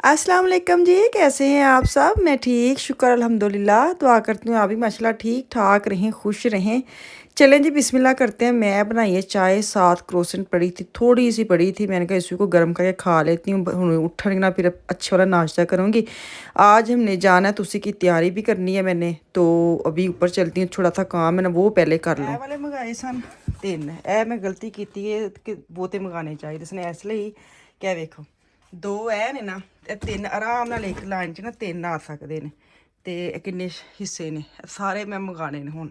अस्सलाम वालेकुम जी, कैसे हैं आप सब? मैं ठीक, शुक्र अल्हम्दुलिल्लाह। दुआ करती हूँ आप भी माशाल्लाह ठीक ठाक रहें, खुश रहें। चलें जी, बिस्मिल्लाह करते हैं। मैं बनाई है चाय, साथ क्रोसेंट पड़ी थी, थोड़ी सी पड़ी थी। मैंने कहा इसी को गर्म करके खा लेती हूँ, उठने ना फिर अच्छा वाला नाश्ता करूँगी। आज हमने जाना है तो उसी की तैयारी भी करनी है मैंने, तो अभी ऊपर चलती हूँ। थोड़ा सा काम है ना, वो पहले कर लूँ। वाले मंगाए सन 3, ए मैं गलती की है कि बहुते मंगाने चाहिए इसने, इसलिए क्या देखो 2 ਐ ਨੇ ਨਾ, ਇਹ 3 ਆਰਾਮ ਨਾਲ ਇੱਕ ਲਾਈਨ 'ਚ ਨਾ 3 ਆ ਸਕਦੇ ਨੇ। ਤੇ ਇਹ ਕਿੰਨੇ ਹਿੱਸੇ ਨੇ, ਸਾਰੇ ਮੈਂ ਮੰਗਾਣੇ ਨੇ ਹੁਣ।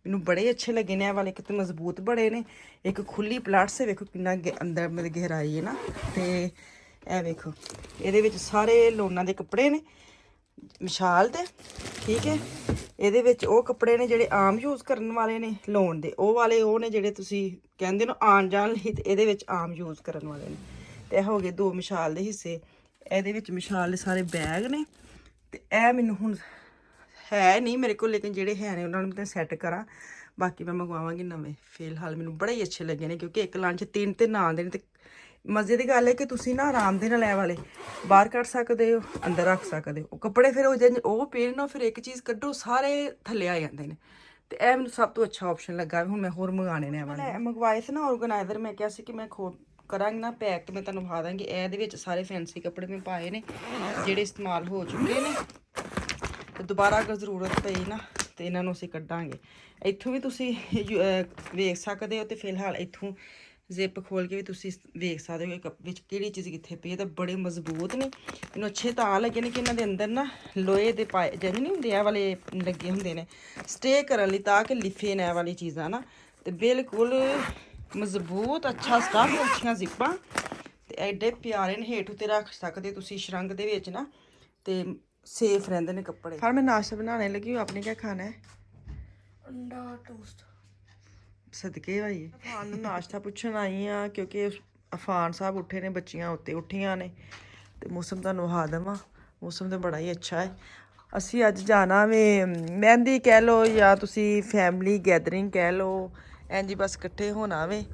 ਮੈਨੂੰ ਬੜੇ ਅੱਛੇ ਲੱਗੇ ਨੇ ਇਹ ਵਾਲੇ, ਕਿਤੇ ਮਜ਼ਬੂਤ ਬੜੇ ਨੇ। ਇੱਕ ਖੁੱਲੀ ਪਲਾਟ ਸੇ ਵੇਖੋ ਕਿੰਨਾ ਅੰਦਰ ਮਤਲਬ ਗਹਿਰਾਈ ਹੈ ਨਾ। ਤੇ ਇਹ ਵੇਖੋ ਇਹਦੇ ਵਿੱਚ ਸਾਰੇ ਲੋਨਾਂ ਦੇ ਕੱਪੜੇ ਨੇ ਵਿਸ਼ਾਲ ਦੇ, ਠੀਕ ਹੈ। ਇਹਦੇ ਵਿੱਚ ਉਹ ਕੱਪੜੇ ਨੇ ਜਿਹੜੇ ਆਮ ਯੂਜ਼ ਕਰਨ ਵਾਲੇ ਨੇ ਲੋਨ ਦੇ, ਉਹ ਵਾਲੇ ਉਹ ਨੇ ਜਿਹੜੇ ਤੁਸੀਂ ਕਹਿੰਦੇ ਹੋ ਆਉਣ ਜਾਣ ਲਈ, ਤੇ ਇਹਦੇ ਵਿੱਚ ਆਮ ਯੂਜ਼ ਕਰਨ ਵਾਲੇ ਨੇ। ਤੇ ਹੋ ਗਏ 2 ਮਿਸਾਲ ਦੇ ਹਿੱਸੇ। ਇਹਦੇ ਵਿੱਚ ਮਿਸਾਲ ਦੇ ਸਾਰੇ ਬੈਗ ਨੇ। ਤੇ ਇਹ ਮੈਨੂੰ ਹੁਣ ਹੈ ਨਹੀਂ ਮੇਰੇ ਕੋਲ, ਲੇਕਿਨ ਜਿਹੜੇ ਹੈ ਨੇ ਉਹਨਾਂ ਨੂੰ ਮੈਂ ਸੈੱਟ ਕਰਾਂ, ਬਾਕੀ ਮੈਂ ਮੰਗਵਾਵਾਂਗੀ ਨਵੇਂ। ਫਿਲਹਾਲ ਮੈਨੂੰ ਬੜੇ ਹੀ ਅੱਛੇ ਲੱਗੇ ਨੇ, ਕਿਉਂਕਿ ਇੱਕ ਲੰਚ 3 ਤੇ ਨਾ ਦੇ ਨੇ। ਤੇ ਮਜ਼ੇ ਦੀ ਗੱਲ ਹੈ ਕਿ ਤੁਸੀਂ ਨਾ ਆਰਾਮ ਦੇ ਨਾਲ ਇਹ ਵਾਲੇ ਬਾਹਰ ਕੱਢ ਸਕਦੇ ਹੋ, ਅੰਦਰ ਰੱਖ ਸਕਦੇ ਹੋ। ਕੱਪੜੇ ਫਿਰ ਉਹ ਪਏ ਨਾ, ਫਿਰ ਇੱਕ ਚੀਜ਼ ਕੱਢੋ ਸਾਰੇ ਥੱਲੇ ਆ ਜਾਂਦੇ ਨੇ। ਤੇ ਇਹ ਮੈਨੂੰ ਸਭ ਤੋਂ ਅੱਛਾ ਆਪਸ਼ਨ ਲੱਗਾ। ਹੁਣ ਮੈਂ ਹੋਰ ਮੰਗਾਣੇ ਨੇ ਵਾਲੇ ਮੰਗਵਾਏ ਸੀ ਨਾ ਆਰਗੇਨਾਈਜ਼ਰ। ਮੈਂ ਕਿਹਾ ਸੀ ਕਿ ਮੈਂ ਕਰਾਂਗੀ ਨਾ ਪੈਕ, ਤੇ ਮੈਂ ਤੁਹਾਨੂੰ ਵਿਖਾ ਦਾਂਗੀ। ਇਹਦੇ ਵਿੱਚ ਸਾਰੇ ਫੈਂਸੀ ਕੱਪੜੇ ਮੈਂ ਪਾਏ ਨੇ ਜਿਹੜੇ ਇਸਤੇਮਾਲ ਹੋ ਚੁੱਕੇ ਨੇ, ਤੇ ਦੁਬਾਰਾ ਅਗਰ ਜ਼ਰੂਰਤ ਪਈ ਨਾ ਤੇ ਇਹਨਾਂ ਨੂੰ ਅਸੀਂ ਕੱਢਾਂਗੇ। ਇੱਥੋਂ ਵੀ ਤੁਸੀਂ ਵੇਖ ਸਕਦੇ ਹੋ, ਤੇ ਫਿਲਹਾਲ ਇੱਥੋਂ ਜ਼ਿਪ ਖੋਲ ਕੇ ਵੀ ਤੁਸੀਂ ਵੇਖ ਸਕਦੇ ਹੋ ਕਿ ਵਿੱਚ ਕਿਹੜੀ ਚੀਜ਼ ਕਿੱਥੇ ਪਈ ਹੈ। ਤਾਂ ਬੜੇ ਮਜ਼ਬੂਤ ਨੇ, ਮੈਨੂੰ ਅੱਛੇ ਤਾਂ ਲੱਗੇ ਨੇ ਕਿ ਇਹਨਾਂ ਦੇ ਅੰਦਰ ਨਾ ਲੋਹੇ ਦੇ ਪਾਏ ਜਿਵੇਂ ਨਹੀਂ ਹੁੰਦੇ, ਇਹ ਵਾਲੇ ਲੱਗੇ ਹੁੰਦੇ ਨੇ ਸਟੇ ਕਰਨ ਲਈ, ਤਾਂ ਕਿ ਲਿਫੇ ਨੇ ਇਹ ਵਾਲੀ ਚੀਜ਼ਾਂ ਨਾ। ਤੇ ਬਿਲਕੁਲ ਮਜ਼ਬੂਤ ਅੱਛਾ ਸਟੱਫ, ਅੱਛੀਆਂ ਜ਼ਿੱਪਾਂ, ਤੇ ਐਡੇ ਪਿਆਰੇ ਨੇ। ਹੇਠ ਉੱਤੇ ਰੱਖ ਸਕਦੇ ਤੁਸੀਂ ਸ਼ਰੰਗ ਦੇ ਵਿੱਚ ਨਾ, ਤੇ ਸੇਫ ਰਹਿੰਦੇ ਨੇ ਕੱਪੜੇ। ਫਿਰ ਮੈਂ ਨਾਸ਼ਤਾ ਬਣਾਉਣੇ ਲੱਗੀ। ਆਪਨੇ ਕੀ ਖਾਣਾ ਹੈ? ਅੰਡਾ ਟੋਸਟ। ਸਦਕੇ ਭਾਈ ਅਫਾਨ ਨੂੰ ਨਾਸ਼ਤਾ ਪੁੱਛਣ ਆਈ ਆ, ਕਿਉਂਕਿ ਅਫਾਨ ਸਾਹਿਬ ਉੱਠੇ ਨੇ, ਬੱਚੀਆਂ ਉੱਤੇ ਉੱਠੀਆਂ ਨੇ। ਤੇ ਮੌਸਮ ਤੁਹਾਨੂੰ ਵਿਖਾ ਦੇਵਾਂ, ਮੌਸਮ ਤਾਂ ਬੜਾ ਹੀ ਅੱਛਾ ਹੈ। ਅਸੀਂ ਅੱਜ ਜਾਣਾ ਵੇ ਮਹਿੰਦੀ ਕਹਿ ਲਓ, ਜਾਂ ਤੁਸੀਂ ਫੈਮਿਲੀ ਗੈਦਰਿੰਗ ਕਹਿ ਲਓ, ਇੰਝ ਬਸ ਇਕੱਠੇ ਹੋਣਾ ਵੇ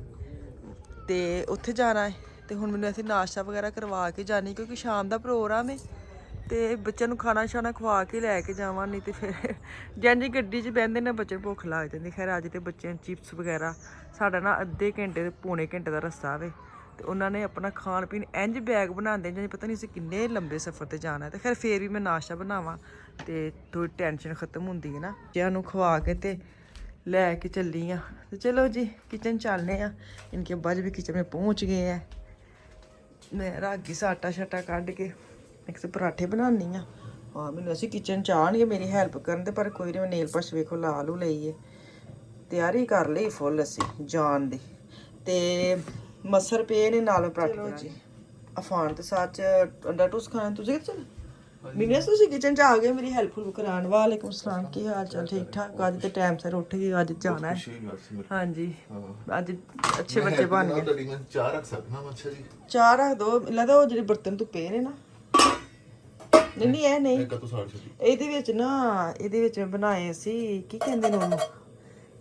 ਤੇ ਉੱਥੇ ਜਾਣਾ ਹੈ। ਤੇ ਹੁਣ ਮੈਨੂੰ ਇੱਥੇ ਨਾਸ਼ਤਾ ਵਗੈਰਾ ਕਰਵਾ ਕੇ ਜਾਣੀ, ਕਿਉਂਕਿ ਸ਼ਾਮ ਦਾ ਪ੍ਰੋਗਰਾਮ ਹੈ। ਤੇ ਬੱਚਿਆਂ ਨੂੰ ਖਾਣਾ ਸ਼ਾਣਾ ਖਵਾ ਕੇ ਲੈ ਕੇ ਜਾਵਾਂ, ਨਹੀਂ ਤੇ ਫਿਰ ਜੰਝ ਗੱਡੀ 'ਚ ਬਹਿੰਦੇ ਨੇ ਬੱਚੇ, ਭੁੱਖ ਲੱਗ ਜਾਂਦੀ। ਖੈਰ ਅੱਜ ਤੇ ਬੱਚਿਆਂ ਨੂੰ ਚਿਪਸ ਵਗੈਰਾ, ਸਾਡਾ ਨਾ ਅੱਧੇ ਘੰਟੇ ਪੌਣੇ ਘੰਟੇ ਦਾ ਰਸਤਾ ਵੇ, ਤੇ ਉਹਨਾਂ ਨੇ ਆਪਣਾ ਖਾਣ ਪੀਣ ਇੰਝ ਬੈਗ ਬਣਾਉਂਦੇ ਜਾਂ ਪਤਾ ਨਹੀਂ ਸੀ ਕਿੰਨੇ ਲੰਬੇ ਸਫ਼ਰ ਤੇ ਜਾਣਾ। ਤੇ ਖੈਰ ਫਿਰ ਵੀ ਮੈਂ ਨਾਸ਼ਤਾ ਬਣਾਵਾਂ ਤੇ ਥੋੜੀ ਟੈਨਸ਼ਨ ਖਤਮ ਹੁੰਦੀ ਹੈ ਨਾ। ਬੱਚਿਆਂ ਨੂੰ ਖਵਾ ਕੇ ਤੇ ਲੈ ਕੇ ਚੱਲੀ ਆ। ਤੇ ਚਲੋ ਜੀ किचन चलने ਆ। इनके अब्बा जी भी किचन में पहुंच गए हैं। मैं रागी सा आटा शाटा कढ़ के एक तो पराठे बनानी आ। हाँ मैंने असी किचन च आने मेरी हैल्प करन दे, पर कोई नहीं। मैं नेल पॉलिश वेखो ला लू लई है, तैयारी कर ਲਈ फुल असी जान दी। ते मसर पे ने नाल पराठे जी। अफान ते सच अंडा टोस्ट खाना। तुझे चल मिने ਤੁਸੀਂ ਕਿਚਨ ਚ ਆ ਗਏ ਮੇਰੀ ਹੈਲਪ ਕਰਾਉਣ। ਵਾਲੇਕੁਮ ਸਲਾਮ, ਕੀ ਹਾਲ ਚਾਲ? ਠੀਕ ਠਾਕ? ਅੱਜ ਤੇ ਟਾਈਮ ਸਿਰ ਉੱਠ ਗਈ, ਅੱਜ ਜਾਣਾ ਹੈ। ਹਾਂਜੀ ਅੱਜ ਅੱਛੇ ਬੱਚੇ ਬਣ ਗਏ। ਮੈਂ ਚਾਹ ਰੱਖ ਸਕਦਾ ਹਾਂ? ਅੱਛਾ ਜੀ ਚਾਹ ਰੱਖ ਦੋ। ਲੱਗਦਾ ਉਹ ਜਿਹੜੇ ਬਰਤਨ ਤੂੰ ਪਏ ਨੇ ਨਾ, ਨਹੀਂ ਇਹ ਨਹੀਂ, ਇਹਦੇ ਵਿੱਚ ਨਾ, ਇਹਦੇ ਵਿੱਚ ਮੈਂ ਬਣਾਏ ਸੀ, ਕੀ ਕਹਿੰਦੇ ਨੇ ਉਹਨੂੰ,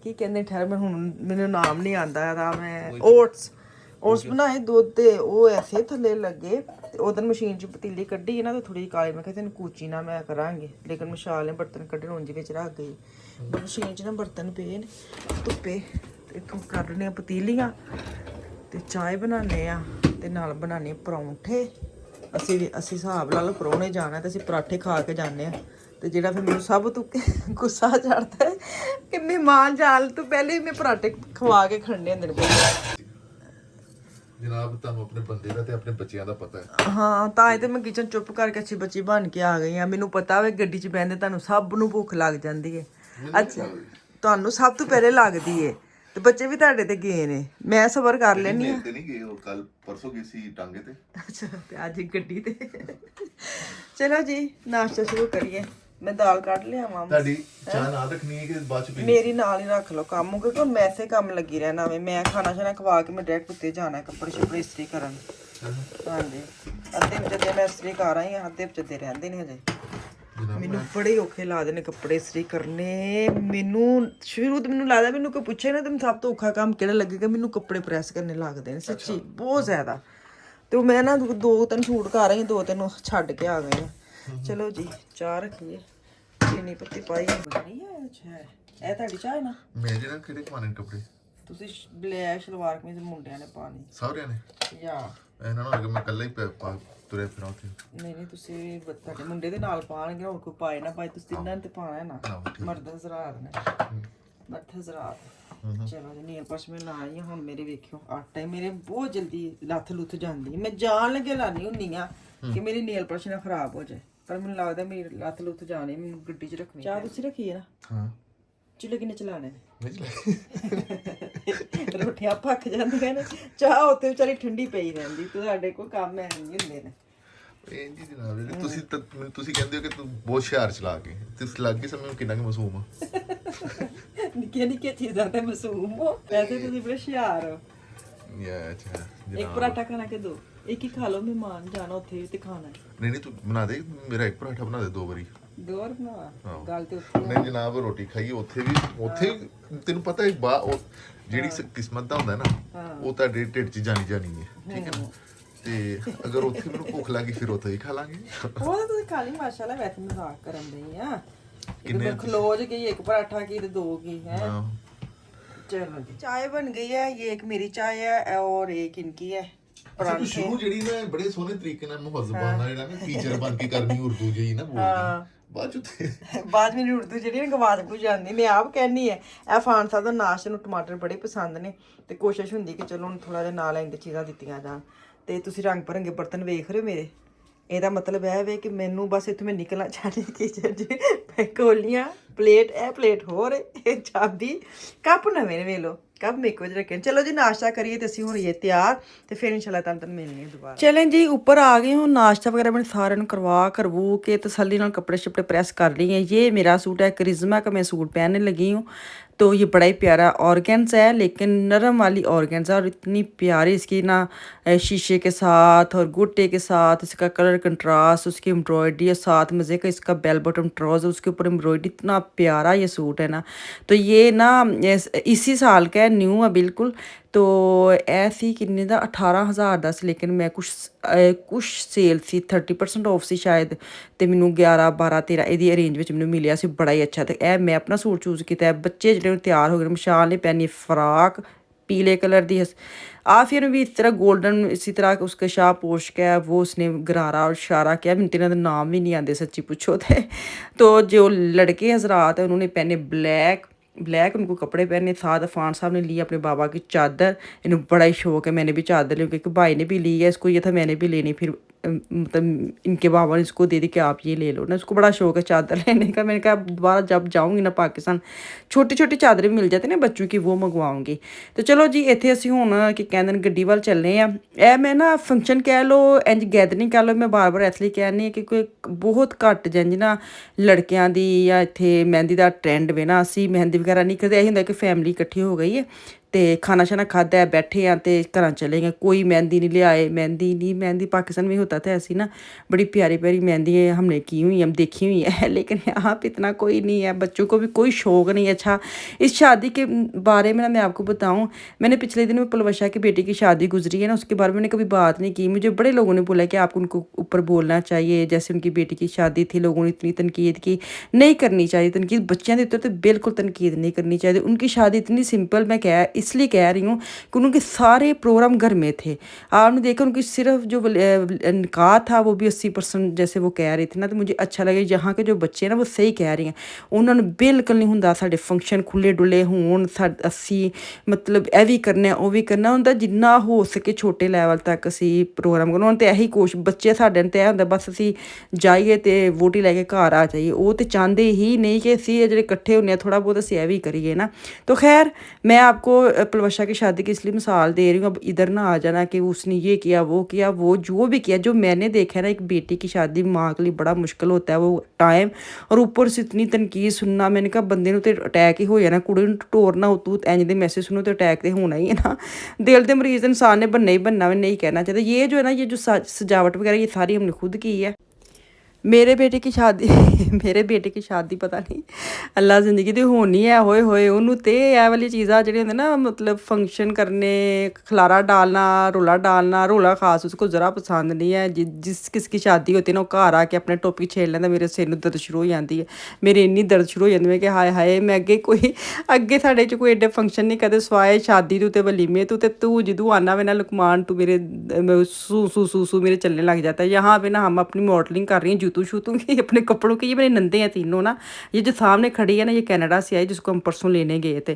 ਕੀ ਕਹਿੰਦੇ ਠਹਿਰ ਮੈਂ ਹੁਣ ਮੈਨੂੰ ਨਾਮ ਨਹੀਂ ਆਉਂਦਾ ਇਹਦਾ। ਮੈਂ ਓਟਸ ਬਣਾਏ ਦੁੱਧ ਤੇ, ਉਹ ਐਸੇ ਥੱਲੇ ਲੱਗੇ। ਤੇ ਉਦੋਂ ਮਸ਼ੀਨ 'ਚ ਪਤੀਲੀ ਕੱਢੀ ਨਾ, ਤੇ ਥੋੜੀ ਕਾਲੀ। ਮੈਂ ਕਿਹਾ ਤੈਨੂੰ ਕੂਚੀ ਨਾ ਮੈਂ ਕਰਾਂਗੇ, ਲੇਕਿਨ ਮਸ਼ਾਲ ਨੇ ਬਰਤਨ ਕੱਢਣ ਉਂਝ ਵਿੱਚ ਰੱਖ ਗਈ। ਮਸ਼ੀਨ 'ਚ ਨਾ ਬਰਤਨ ਪਏ ਨੇ ਧੁੱਪੇ, ਤੇ ਇੱਥੋਂ ਕੱਢਣੇ ਆ ਪਤੀਲੀਆਂ, ਤੇ ਚਾਹ ਬਣਾਉਂਦੇ ਆ, ਤੇ ਨਾਲ ਬਣਾਉਂਦੇ ਪਰੌਂਠੇ। ਅਸੀਂ ਹਿਸਾਬ ਲਾ ਲਓ ਪਰੌਣੇ ਜਾਣਾ, ਤੇ ਅਸੀਂ ਪਰਾਠੇ ਖਾ ਕੇ ਜਾਂਦੇ ਆ। ਤੇ ਜਿਹੜਾ ਫਿਰ ਮੈਨੂੰ ਸਭ ਤੋਂ ਗੁੱਸਾ ਚੜਦਾ ਹੈ ਕਿ ਮਹਿਮਾਨ ਜਾਲ ਤੋਂ ਪਹਿਲੇ ਹੀ ਮੈਂ ਪਰਾਠੇ ਖਵਾ ਕੇ ਖੜਨੇ ਹੁੰਦੇ ਨੇ। ਜਨਾਬ ਤੁਹਾਨੂੰ ਆਪਣੇ ਬੰਦੇ ਦਾ ਤੇ ਆਪਣੇ ਬੱਚਿਆਂ ਦਾ ਪਤਾ ਹੈ। ਹਾਂ ਤਾਂ ਇਹ ਤੇ ਮੈਂ ਕਿਚਨ ਚੁੱਪ ਕਰਕੇ ਅੱਛੀ ਬੱਚੀ ਬਣ ਕੇ ਆ ਗਈ ਆ। ਮੈਨੂੰ ਪਤਾ ਵੇ ਗੱਡੀ 'ਚ ਬਹਿੰਦੇ ਤੁਹਾਨੂੰ ਸਭ ਨੂੰ ਭੁੱਖ ਲੱਗ ਜਾਂਦੀ ਹੈ। ਅੱਛਾ ਤੁਹਾਨੂੰ ਸਭ ਤੋਂ ਪਹਿਲੇ ਲੱਗਦੀ ਏ, ਤੇ ਬੱਚੇ ਵੀ ਤੁਹਾਡੇ ਤੇ ਗਏ ਨੇ। ਮੈਂ ਸਬਰ ਕਰ ਲੈਣੀ ਆ। ਤੇ ਨਹੀਂ ਗਏ ਉਹ, ਕੱਲ ਪਰਸੋਂ ਗਏ ਸੀ ਟਾਂਗੇ ਤੇ। ਅੱਛਾ ਤੇ ਅੱਜ ਗੱਡੀ ਤੇ। ਚਲੋ ਜੀ ਨਾਸ਼ਤਾ ਸ਼ੁਰੂ ਕਰੀਏ। ਮੈਂ ਦਾਲ ਕੱਢ ਲਿਆਵਾਂ। ਤੁਹਾਡੀ ਚਾਹ ਨਾਲ ਰੱਖਣੀ ਹੈ ਕਿ ਬਾਅਦ ਚ ਪੀਣੀ? ਮੇਰੀ ਨਾਲ ਹੀ ਰੱਖ ਲਓ ਕੰਮ, ਕਿਉਂਕਿ ਹੁਣ ਮੈਂ ਇਸੇ ਕੰਮ ਲੱਗੀ ਰਹਿਣਾ ਵੇ। ਮੈਂ ਖਾਣਾ ਸ਼ਾਣਾ ਖਵਾ ਕੇ ਮੈਂ ਡਾਇਰੈਕਟ ਉੱਤੇ ਜਾਣਾ ਕੱਪੜੇ ਸ਼ੱਪੜੇ ਇਸਤਰੀ ਕਰਨ। ਹਾਂਜੀ ਅੱਧੇ ਵਿਚਦੇ ਮੈਂ ਇਸਤਰੀ ਕਰ ਆਈ ਹਾਂ, ਅੱਧੇ ਵਿਚਦੇ ਰਹਿੰਦੇ ਨੇ ਹਜੇ। ਮੈਨੂੰ ਬੜੇ ਔਖੇ ਲੱਗਦੇ ਨੇ ਕੱਪੜੇ ਇਸਤਰੀ ਕਰਨੇ। ਮੈਨੂੰ ਸ਼ੁਰੂ ਤੋਂ ਮੈਨੂੰ ਲੱਗਦਾ, ਮੈਨੂੰ ਕੋਈ ਪੁੱਛੇ ਨਾ ਤੈਨੂੰ ਸਭ ਤੋਂ ਔਖਾ ਕੰਮ ਕਿਹੜਾ ਲੱਗੇਗਾ, ਮੈਨੂੰ ਕੱਪੜੇ ਪ੍ਰੈਸ ਕਰਨੇ ਲੱਗਦੇ ਨੇ ਸੱਚੀ ਬਹੁਤ ਜ਼ਿਆਦਾ। ਤੇ ਮੈਂ ਨਾ 2-3 ਸੂਟ ਕਰ ਰਹੀ 2-3 ਛੱਡ ਕੇ ਆ ਗਏ ਆ। ਚਲੋ ਜੀ ਚਾਹ ਰੱਖੀਏ, ਚੀਨੀ ਪੱਤੀ ਪਾਈ ਬਣੀ ਹੈ। ਅੱਛਾ ਇਹ ਤੁਹਾਡੀ ਚਾਹ ਹੈ ਨਾ? ਮੈਂ ਜਿਹੜਾ ਕਿਹੜੇ ਪਾਣੇ ਕੱਪੜੇ ਤੁਸੀਂ ਬਲੈਕ ਸਲਵਾਰ ਕਮੀਜ਼ ਮੁੰਡਿਆਂ ਨੇ ਪਾਣੀ ਸਾਰਿਆਂ ਨੇ ਜਾਂ ਇਹਨਾਂ ਨੂੰ ਅਗੇ ਮੈਂ ਇਕੱਲਾ ਹੀ ਤੁਰੇ ਫਿਰਾਂ ਉੱਥੇ। ਨਹੀਂ ਤੁਸੀਂ ਤੁਹਾਡੇ ਮੁੰਡੇ ਦੇ ਨਾਲ ਪਾਣਗੇ, ਹੋਰ ਕੋਈ ਪਾਏ ਨਾ ਪਾਏ, ਤੁਸੀਂ ਤਿੰਨਾਂ ਨੇ ਤੇ ਪਾਣਾ ਹੈ ਨਾ। ਮਰਦ ਹਜ਼ਰਾਤ ਨੇ, ਮਰਦ ਹਜ਼ਰਾਤ। ਚਲੋ ਜੀ ਨੇਲ ਪਾਲਿਸ਼ ਮੈਂ ਲਾਈ ਹੁਣ। ਮੇਰੇ ਵੇਖਿਓ ਆਟਾ ਹੀ ਮੇਰੇ ਬਹੁਤ ਜਲਦੀ ਲੱਥ ਲੁੱਥ ਜਾਂਦੀ। ਮੈਂ ਜਾਣ ਲੱਗੇ ਲਾਣੀ ਹੁੰਨੀ ਆ ਕਿ ਮੇਰੀ ਨੇਲ ਪਾਲਿਸ਼ ਨਾ ਖਰਾਬ ਹੋ ਜਾਏ, ਪਰ ਮੈਨੂੰ ਲੱਗਦਾ ਮੇਰੀ ਲੱਥ ਲੁੱਥ ਜਾਣੀ, ਮੈਨੂੰ ਗੱਡੀ 'ਚ ਰੱਖਣੀ। ਚਾਹ ਤੁਸੀਂ ਰੱਖੀ ਹੈ ਨਾ? ਹਾਂ। ਚੁੱਲ੍ਹੇ ਕਿੰਨੇ ਚਲਾਣੇ ਨੇ? ਰੋਟੀਆਂ ਪੱਕ ਜਾਂਦੀਆਂ ਨੇ, ਚਾਹ ਉੱਤੇ ਵਿਚਾਰੀ ਠੰਡੀ ਪਈ ਰਹਿੰਦੀ। ਤੁਹਾਡੇ ਕੋਈ ਕੰਮ ਐ ਨਹੀਂ ਹੁੰਦੇ ਨੇ। ਇਹ ਜੀ ਜਨਾਬ ਤੁਸੀਂ ਕਹਿੰਦੇ ਹੋ ਕਿ ਤੂੰ ਬਹੁਤ ਹੁਸ਼ਿਆਰ ਚਲਾ ਕੇ ਤੁਸੀਂ ਲੱਗ ਗਈ ਸਮਝ ਕਿੰਨਾ ਕਿ ਮਾਸੂਮ ਆ। ਨਿੱਕੀਆਂ ਨਿੱਕੀਆਂ ਚੀਜ਼ਾਂ ਤੇ ਮਾਸੂਮ ਹੋ, ਵੈਸੇ ਤੁਸੀਂ ਬੜੇ ਹੁਸ਼ਿਆਰ ਹੋ। ਅੱਛਾ ਇੱਕ ਪਰਾਠਾ ਖਾਣਾ ਕਿ 2? ਇੱਕ ਹੀ ਖਾ ਲਓ, ਮਹਿਮਾਨ ਜਾਣਾ ਉੱਥੇ ਵੀ ਤੇ ਖਾਣਾ। ਨਹੀਂ ਤੂੰ ਬਣਾ ਦੇ, ਮੇਰਾ ਇੱਕ ਪਰਾਠਾ ਬਣਾ ਦੇ 2 ਵਾਰੀ। 2 ਵਾਰ ਬਣਾ ਗੱਲ ਤੇ ਉੱਥੇ। ਨਹੀਂ ਜਨਾਬ ਰੋਟੀ ਖਾਈ ਉੱਥੇ ਵੀ ਤੈਨੂੰ ਪਤਾ ਹੈ ਜਿਹੜੀ ਕਿਸਮਤ ਦਾ ਹੁੰਦਾ ਨਾ ਉਹ ਤੁਹਾਡੇ ਢਿੱਡ 'ਚ ਜਾਣੀ ਹੈ, ਠੀਕ ਹੈ ਨਾ? ਤੇ ਅਗਰ ਉੱਥੇ ਮੈਨੂੰ ਭੁੱਖ ਲੱਗੀ ਫਿਰ ਉੱਥੇ ਹੀ ਖਾ ਲਾਂਗੇ। ਉਹ ਤਾਂ ਤੁਸੀਂ ਖਾ ਲਈ ਮਾਸ਼ਾਅੱਲਾ, ਵੈਸੇ ਮਜ਼ਾਕ ਕਰਨ ਦੇ ਆ। ਕਿੰਨੇ ਖਲੋਜ ਗਈ, ਇੱਕ ਪਰਾਠਾ ਕੀ ਤੇ 2 ਕੀ ਹੈ। चलो जी चाय बन गई है। ये एक मेरी चाय है और एक इनकी है। ਪਰਾਂਠੇ ਸ਼ੁਰੂ ਜਿਹੜੀ ਨਾ ਬੜੇ ਸੋਹਣੇ ਤਰੀਕੇ ਨਾਲ ਮੁਹੱਜ਼ਬਾਨਾ ਜਿਹੜਾ ਨਾ ਟੀਚਰ ਬਣ ਕੇ ਕਰਨੀ ਉਰਦੂ ਜਿਹੀ ਨਾ ਬੋਲਦੀ। ਬਾਅਦ ਮੇਰੀ ਉਰਦੂ ਜਿਹੜੀ ਨਾ ਗਵਾਚ ਭੁੱਜ ਜਾਂਦੀ। ਮੈਂ ਆਪ ਕਹਿੰਦੀ ਹੈ ਇਹ ਖਾਨ ਸਾਹਿਬ ਦਾ ਨਾਸ਼ਤੇ ਨੂੰ ਟਮਾਟਰ ਬੜੇ ਪਸੰਦ ਨੇ ਤੇ ਕੋਸ਼ਿਸ਼ ਹੁੰਦੀ ਕਿ ਚਲੋ ਹੁਣ ਥੋੜਾ ਜਿਹਾ ਨਾਲ ਇੰਦੇ ਚੀਜ਼ਾਂ ਦਿੱਤੀਆਂ ਜਾਣ। ਤੇ ਤੁਸੀਂ ਰੰਗ ਬਰੰਗੇ ਬਰਤਨ ਵੇਖ ਰਹੇ ਹੋ ਮੇਰੇ, ਇਹਦਾ ਮਤਲਬ ਇਹ ਵੇ ਕਿ ਮੈਨੂੰ ਬਸ ਇੱਥੋਂ ਮੈਂ ਨਿਕਲਣਾ ਚਾਹਦੀ ਕਿਚਨ 'ਚ। ਕੋਲੀਆਂ, ਪਲੇਟ, ਇਹ ਪਲੇਟ ਹੋਰ, ਇਹ ਚਾਬੀ, ਕੱਪ ਨਵੇਂ ਨੇ ਵੇਖ ਲਓ, ਕੱਪ ਮੇਰੇ ਕੋਲ ਰੱਖੇ। ਚਲੋ ਜੀ ਨਾਸ਼ਤਾ ਕਰੀਏ ਤੇ ਅਸੀਂ ਹੁਣ ਇਹ ਤਿਆਰ ਤੇ ਫਿਰ ਇਨਸ਼ਾਅੱਲਾ ਤੁਹਾਨੂੰ ਮਿਲਣੀ ਹੈ ਦੁਬਾਰਾ। ਚलें जी ऊपर आ गए हूँ। नाश्ता वगैरह मैंने सारे करवू के तसल्ली नाल कपड़े शपड़े प्रेस कर लिए हैं। ये मेरा सूट है करिश्मा का, मैं सूट पहनने लगी हूँ। तो ये बड़ा ही प्यारा ऑर्गेन्स है, लेकिन नरम वाली ऑर्गेन्स है और इतनी प्यारी इसकी ना शीशे के साथ और गोटे के साथ इसका कलर कंट्रास्ट, उसकी एम्ब्रॉयडरी है, साथ मज़े का इसका बेल बॉटम ट्राउज़र, उसके ऊपर एम्ब्रॉयडरी। इतना प्यारा ये सूट है ना। तो ये ना इसी साल का है, न्यू है बिल्कुल। तो ऐसी किन्ने दा 18,000 ਦਾ ਸੀ, लेकिन मैं ਕੁਛ ਸੇਲ ਸੀ 30% ਆਫ ਸੀ ਸ਼ਾਇਦ, ਤੇ ਮੈਨੂੰ 11, 12, 13 ਇਹਦੀ ਅਰੇਂਜ ਵਿੱਚ ਮੈਨੂੰ ਮਿਲਿਆ ਸੀ। ਬੜਾ ਹੀ ਅੱਛਾ। ਤੇ ਇਹ ਮੈਂ ਆਪਣਾ ਸੂਟ ਚੂਜ਼ ਕੀਤਾ। ਬੱਚੇ ਜਿਹੜੇ ਤਿਆਰ ਹੋ ਗਏ, ਮਸ਼ਾਲ ਨੇ ਪਹਿਨੀ ਫਰਾਕ पीले कलर दी, आफिया ने भी इस तरह गोल्डन, इसी तरह उसका शाह पोश किया, वो उसने गरारा और इशारा किया। मैंने तेरा नाम भी नहीं आते सच्ची पूछो तो जो लड़के हजरात हैं उन्होंने पहने ब्लैक उनको कपड़े पहने। साथ अफान साहब ने लिया अपने बाबा की चादर, इन्हें बड़ा ही शौक है, मैंने भी चादर ली क्योंकि भाई ने भी ली है, इसको ये था मैंने भी लेनी। फिर मतलब इनके बाबा ने इसको दे दी कि आप ये ले लो ना, इसको बड़ा शौक है चादर लेने का। मैंने कहा दोबारा जब जाऊँगी ना पाकिस्तान, छोटी छोटी चादरें मिल जाती ना बच्चों की, वो मंगवाऊँगी। तो चलो जी ਇੱਥੇ ਅਸੀਂ ਹੁਣ ਕਿ ਕਹਿੰਦੇ ਨੇ ਗੱਡੀ ਵੱਲ ਚੱਲੇ ਆ। ਇਹ ਮੈਂ ਨਾ ਫੰਕਸ਼ਨ ਕਹਿ ਲਓ, ਇੰਜ ਗੈਦਰਿੰਗ ਕਹਿ ਲਓ, ਮੈਂ ਬਾਰ-ਬਾਰ ਇਸ ਲਈ ਕਹਿੰਦੀ ਹਾਂ ਕਿ ਕੋਈ ਬਹੁਤ ਘੱਟ ਜੰਜ ਨਾ ਲੜਕਿਆਂ ਦੀ ਜਾਂ ਇੱਥੇ ਮਹਿੰਦੀ ਦਾ ਟ੍ਰੈਂਡ ਵੇ ਨਾ, ਅਸੀਂ ਮਹਿੰਦੀ ਵਗੈਰਾ ਨਹੀਂ ਕਰਦੇ। ਇਹੀ ਹੁੰਦਾ ਕਿ ਫੈਮਿਲੀ ਇਕੱਠੀ ਹੋ ਗਈ ਹੈ ਤੇ ਖਾਣਾ ਸ਼ਾਨਾ ਖਾਧਾ है, बैठे हैं तो घर चले गए, कोई मेहंदी नहीं ले आए। मेहंदी पाकिस्तान में होता था ऐसी ना, बड़ी प्यारी प्यारी मेहंदी हमने की हुई, हम देखी हुई है, लेकिन यहाँ पे इतना कोई नहीं है, बच्चों को भी कोई शौक़ नहीं है। अच्छा इस शादी के बारे में ना मैं आपको बताऊँ, मैंने पिछले दिन में पलवशा की बेटी की शादी गुजरी है ना, उसके बारे में मैंने कभी बात नहीं की। मुझे बड़े लोगों ने बोला कि आपको उनको ऊपर बोलना चाहिए, जैसे उनकी बेटी की शादी थी, लोगों ने इतनी तनकीद की, नहीं करनी चाहिए तनकीद। बच्चियाँ देते तो बिल्कुल तनकीद नहीं करनी चाहिए। उनकी शादी इतनी सिंपल, मैं इसलिए कह रही हूँ कि उनके सारे प्रोग्राम घर में थे। आपने देखा उनकी सिर्फ जो निकाह था वो भी 80% जैसे वो कह रही थी ना, तो मुझे अच्छा लगा। यहाँ के जो बच्चे ना वो सही कह रही हैं, उन्होंने बिल्कुल नहीं होंगे साढ़े फंक्शन खुले डुले होन, असी मतलब ਇਹ ਵੀ ਕਰਨਾ ਉਹ ਵੀ ਕਰਨਾ ਹੁੰਦਾ, ਜਿੰਨਾ ਹੋ ਸਕੇ ਛੋਟੇ ਲੈਵਲ ਤੱਕ ਅਸੀਂ ਪ੍ਰੋਗਰਾਮ ਕਰਨਾ। ਹੁਣ ਤੇ ਇਹੀ ਕੋਸ਼ਿਸ਼ ਬੱਚੇ ਸਾਡੇ ਨੂੰ ਤੇ ਇਹ ਹੁੰਦਾ ਬਸ ਅਸੀਂ ਜਾਈਏ ਤੇ ਵੋਟੀ ਲੈ ਕੇ ਘਰ ਆ ਜਾਈਏ। ਉਹ ਤੇ ਚਾਹੁੰਦੇ ਹੀ ਨਹੀਂ ਕਿ ਅਸੀਂ ਜਿਹੜੇ ਇਕੱਠੇ ਹੁੰਦੇ ਹਾਂ ਥੋੜਾ ਬਹੁਤ ਅਸੀਂ ਇਹ ਵੀ ਕਰੀਏ ना। तो खैर मैं आपको पलवशा की शादी की इसलिए मिसाल दे रही हूँ। अब इधर ना आ जाना कि उसने ये किया वो जो भी किया। जो मैंने देखा है ना, एक बेटी की शादी माँ के लिए बड़ा मुश्किल होता है वो टाइम, और ऊपर से इतनी तनकीद सुनना। मैंने कहा बंदे ਨੂੰ ਤੇ ਅਟੈਕ ਹੀ ਹੋ ਜਾਣਾ, ਕੁੜੀ ਨੂੰ ਟੋਰਨਾ ਉਤੂ ਇੰਜ ਦੇ ਮੈਸੇਜ ਸੁਣੋ ਤੇ ਅਟੈਕ ਤੇ ਹੋਣਾ ਹੀ है ना। दिल ਦੇ मरीज इंसान ने बनना ही बनना, नहीं कहना चाहिए। ये जो है ना, ये जो सजावट वगैरह ये सारी हमने खुद की है। मेरे बेटे की शादी मेरे बेटे की शादी पता नहीं अल्लाह ज़िंदगी दी होनी है होए होए ਉਹਨੂੰ ਤੇ ਇਹ ਵਾਲੀ चीज़ां ਜਿਹੜੇ ਹੁੰਦੇ ना मतलब फंक्शन करने खलारा डालना रोला खास उसको ज़रा पसंद नहीं है जिस किसकी शादी होती है ना वो घर आके अपने टॉपिक छेड़ लेंदा मेरे सिर ਨੂੰ दर्द शुरू हो जाती है मेरे इन्नी दर्द शुरू हो जाती है कि हाय हाय मैं अगे साढ़े च कोई एडे फंक्शन नहीं कदे सवाए शादी तू ते वलीमे तू ते तू जदू आना वे ना लुकमान तू मेरे सू मेरे चलने लग जाता है। यहाँ पे ना हम अपनी मॉडलिंग कर रही हैं जूतू शूतू की अपने कपड़ों की। ये मेरे नंदे हैं तीनों ना, ये जो सामने खड़ी है ना ये कनाडा से आई जिसको हम परसों लेने गए थे।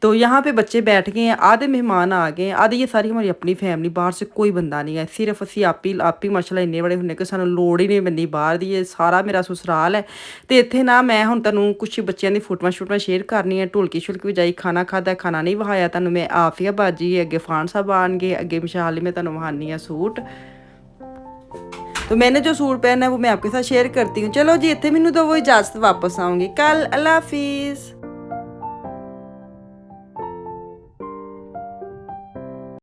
तो यहाँ पे बच्चे बैठ गए हैं, आधे मेहमान आ गए हैं, आधे ये सारी हमारी अपनी फैमिली, बाहर से कोई बंदा नहीं है, सिर्फ ਅਸੀਂ आप ही माशाल्लाह ਇੰਨੇ ਬੜੇ ਹੁੰਨੇ ਕਿ ਸਾਨੂੰ ਲੋੜ ਹੀ ਨਹੀਂ ਪੈਂਦੀ ਬਾਹਰ ਦੀ। ਇਹ ਸਾਰਾ ਮੇਰਾ ਸਸੁਰਾਲ ਹੈ ਤੇ ਇੱਥੇ ਨਾ ਮੈਂ ਹੁਣ ਤੁਹਾਨੂੰ ਕੁਛ ਬੱਚਿਆਂ ਦੀ ਫੋਟੋਆਂ ਸ਼ੇਅਰ ਕਰਨੀ ਹੈ। ਢੋਲਕੀ ਸ਼ੁਲਕੀ ਵਜਾਈ, ਖਾਣਾ ਖਾਦਾ, ਖਾਣਾ ਨਹੀਂ ਵਹਾਇਆ ਤੁਹਾਨੂੰ ਮੈਂ। ਆਫੀਆ ਬਾਜੀ ਅੱਗੇ फान साहब आएंगे, ਅੱਗੇ मिशाल मैं ਤੁਹਾਨੂੰ ਵਹਾਨੀ ਆ सूट। तो मैंने जो सूट पहना है वो मैं आपके साथ शेयर करती हूँ। चलो जी इतने मैनू तो वो इजाज़त वापस आऊँगी कल। अल्लाह हाफिज़।